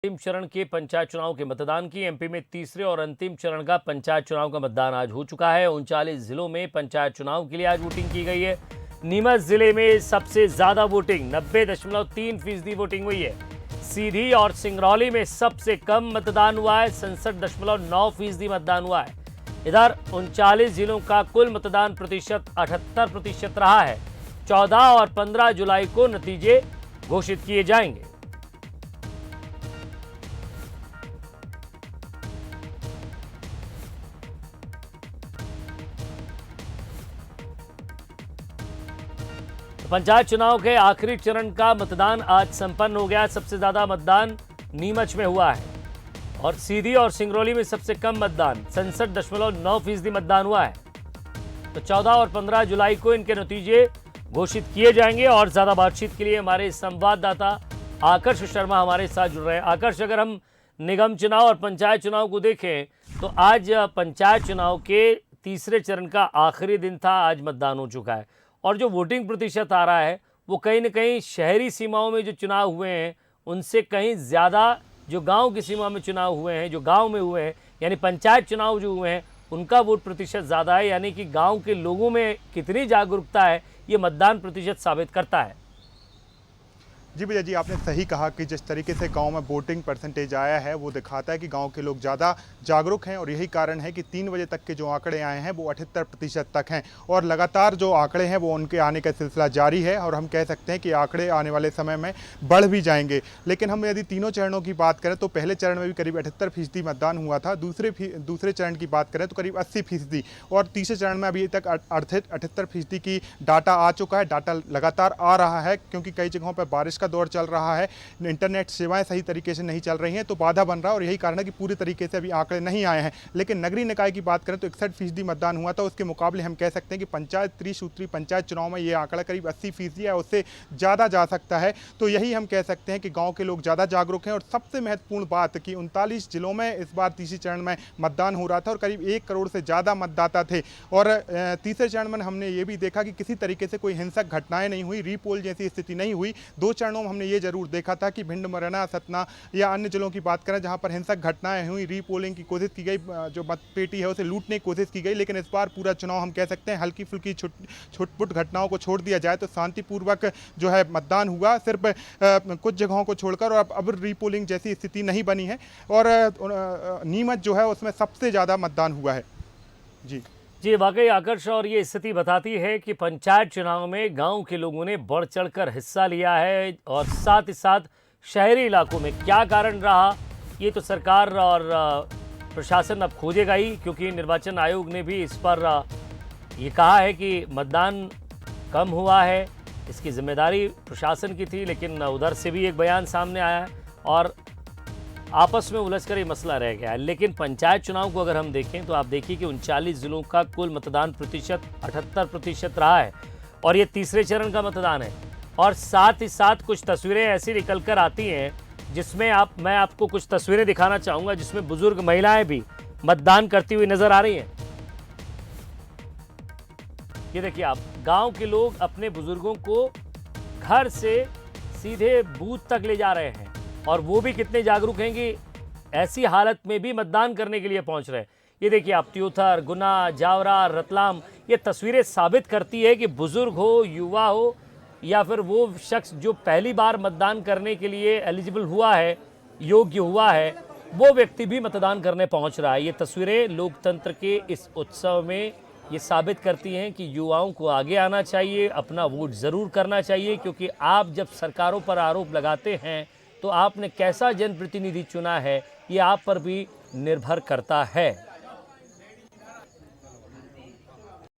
अंतिम चरण के पंचायत चुनाव के मतदान की एमपी में तीसरे और अंतिम चरण का पंचायत चुनाव का मतदान आज हो चुका है। 39 जिलों में पंचायत चुनाव के लिए आज वोटिंग की गई है। नीमच जिले में सबसे ज्यादा वोटिंग 90.3% वोटिंग हुई है। सीधी और सिंगरौली में सबसे कम मतदान हुआ है, 67.9% मतदान हुआ है। इधर 39 जिलों का कुल मतदान प्रतिशत 78% रहा है। 14 और 15 जुलाई को नतीजे घोषित किए जाएंगे। पंचायत चुनाव के आखिरी चरण का मतदान आज संपन्न हो गया। सबसे ज्यादा मतदान नीमच में हुआ है और सीधी और सिंगरौली में सबसे कम मतदान 67.9% मतदान हुआ है। तो 14 और 15 जुलाई को इनके नतीजे घोषित किए जाएंगे। और ज्यादा बातचीत के लिए हमारे संवाददाता आकर्ष शर्मा हमारे साथ जुड़ रहे हैं। आकर्ष, अगर हम निगम चुनाव और पंचायत चुनाव को देखें तो आज पंचायत चुनाव के तीसरे चरण का आखिरी दिन था, आज मतदान हो चुका है और जो वोटिंग प्रतिशत आ रहा है वो कहीं न कहीं शहरी सीमाओं में जो चुनाव हुए हैं उनसे कहीं ज़्यादा जो गांव की सीमा में चुनाव हुए हैं, जो गांव में हुए हैं, यानी पंचायत चुनाव जो हुए हैं उनका वोट प्रतिशत ज़्यादा है। यानी कि गांव के लोगों में कितनी जागरूकता है ये मतदान प्रतिशत साबित करता है। जी भैया जी, आपने सही कहा कि जिस तरीके से गांव में वोटिंग परसेंटेज आया है वो दिखाता है कि गांव के लोग ज़्यादा जागरूक हैं और यही कारण है कि 3 बजे तक के जो आंकड़े आए हैं वो 78% तक हैं और लगातार जो आंकड़े हैं वो उनके आने का सिलसिला जारी है और हम कह सकते हैं कि आंकड़े आने वाले समय में बढ़ भी जाएंगे। लेकिन हम यदि तीनों चरणों की बात करें तो पहले चरण में भी करीब 78% मतदान हुआ था, दूसरे चरण की बात करें तो करीब 80% और तीसरे चरण में अभी तक 78% की डाटा आ चुका है। डाटा लगातार आ रहा है क्योंकि कई जगहों पर बारिश का दौर चल रहा है, इंटरनेट सेवाएं सही तरीके से नहीं चल रही हैं तो बाधा बन रहा है और यही कारण है कि पूरी तरीके से अभी आंकड़े नहीं आए हैं। लेकिन नगरीय निकाय की बात करें तो 61% मतदान हुआ था, उसके मुकाबले हम कह सकते हैं कि पंचायत त्रिसूत्री पंचायत चुनाव में ये आंकड़ा करीब 80% है, उससे ज़्यादा जा सकता है। तो यही हम कह सकते हैं कि गाँव के लोग ज़्यादा जागरूक हैं और सबसे महत्वपूर्ण बात कि 39 जिलों में इस बार तीसरे चरण में मतदान हो रहा था और करीब 1 करोड़ से ज़्यादा मतदाता थे। और तीसरे चरण में हमने ये भी देखा कि किसी तरीके से कोई हिंसक घटनाएं नहीं हुई, रीपोल जैसी स्थिति नहीं हुई। 2 चरणों में हमने ये जरूर देखा था कि भिंड, मुरैना, सतना या अन्य जिलों की बात करें जहां पर हिंसक घटनाएं हुई, रीपोलिंग की कोशिश की गई, जो मतपेटी है उसे लूटने की कोशिश की गई। लेकिन इस बार पूरा चुनाव हम कह सकते हैं हल्की फुल्की छुटपुट घटनाओं को छोड़ दिया जाए तो शांतिपूर्वक जो है मतदान हुआ, सिर्फ कुछ जगहों को छोड़कर। और अब रीपोलिंग जैसी स्थिति नहीं बनी है और नीमच जो है उसमें सबसे ज़्यादा मतदान हुआ है। जी वाकई आकर्ष, और ये स्थिति बताती है कि पंचायत चुनाव में गांव के लोगों ने बढ़ चढ़कर हिस्सा लिया है और साथ ही साथ शहरी इलाकों में क्या कारण रहा ये तो सरकार और प्रशासन अब खोजेगा ही, क्योंकि निर्वाचन आयोग ने भी इस पर ये कहा है कि मतदान कम हुआ है, इसकी जिम्मेदारी प्रशासन की थी। लेकिन उधर से भी एक बयान सामने आया है और आपस में उलझकर ये मसला रह गया है। लेकिन पंचायत चुनाव को अगर हम देखें तो आप देखिए कि 39 जिलों का कुल मतदान प्रतिशत 78% रहा है और ये तीसरे चरण का मतदान है। और साथ ही साथ कुछ तस्वीरें ऐसी निकल कर आती हैं जिसमें मैं आपको कुछ तस्वीरें दिखाना चाहूँगा जिसमें बुजुर्ग महिलाएं भी मतदान करती हुई नजर आ रही हैं। ये देखिए आप, गाँव के लोग अपने बुजुर्गों को घर से सीधे बूथ तक ले जा रहे हैं और वो भी कितने जागरूक हैं कि ऐसी हालत में भी मतदान करने के लिए पहुंच रहे हैं। ये देखिए आप, त्योथर, गुना, जावरा, रतलाम, ये तस्वीरें साबित करती है कि बुजुर्ग हो, युवा हो या फिर वो शख्स जो पहली बार मतदान करने के लिए एलिजिबल हुआ है, योग्य हुआ है, वो व्यक्ति भी मतदान करने पहुंच रहा है। ये तस्वीरें लोकतंत्र के इस उत्सव में ये साबित करती हैं कि युवाओं को आगे आना चाहिए, अपना वोट ज़रूर करना चाहिए, क्योंकि आप जब सरकारों पर आरोप लगाते हैं तो आपने कैसा जनप्रतिनिधि चुना है ये आप पर भी निर्भर करता है।